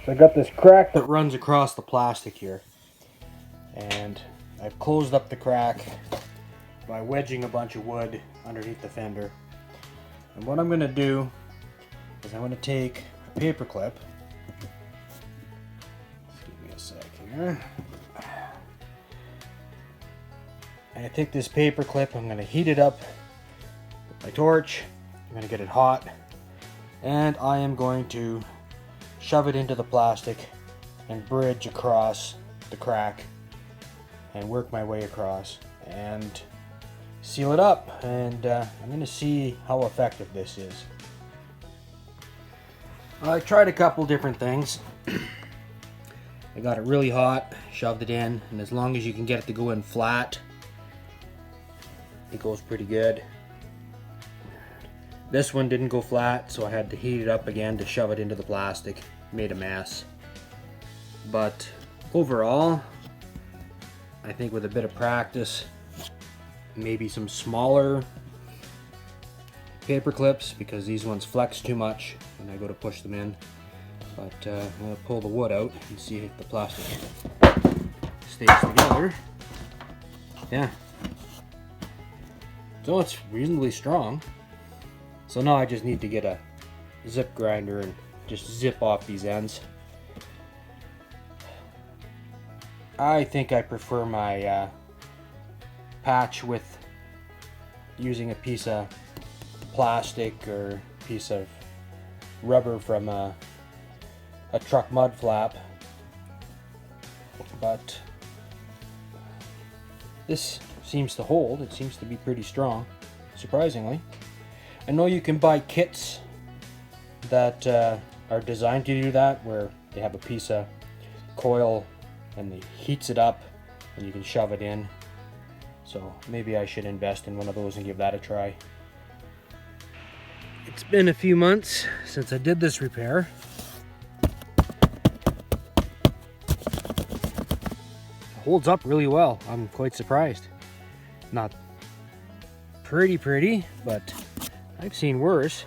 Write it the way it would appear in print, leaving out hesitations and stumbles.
So I got this crack that runs across the plastic here, and I've closed up the crack by wedging a bunch of wood underneath the fender. And what I'm going to do is I'm going to take a paper clip. Give me a sec here. And I take this paper clip, I'm going to heat it up with my torch. I'm going to get it hot, and I am going to shove it into the plastic and bridge across the crack and work my way across and seal it up. And I'm going to see how effective this is. I tried a couple different things. I got it really hot, shoved it in, and as long as you can get it to go in flat, it goes pretty good. This one didn't go flat, so I had to heat it up again to shove it into the plastic. Made a mess. But overall, I think with a bit of practice, maybe some smaller paper clips, because these ones flex too much when I go to push them in. But I'm going to pull the wood out and see if the plastic stays together. Yeah. So it's reasonably strong. So now I just need to get a zip grinder and just zip off these ends. I think I prefer my patch with using a piece of plastic or piece of rubber from a truck mud flap. But this seems to hold. It seems to be pretty strong, surprisingly. I know you can buy kits that are designed to do that, where they have a piece of coil and it heats it up and you can shove it in. So maybe I should invest in one of those and give that a try. It's been a few months since I did this repair. It holds up really well. I'm quite surprised. Not pretty, but I've seen worse.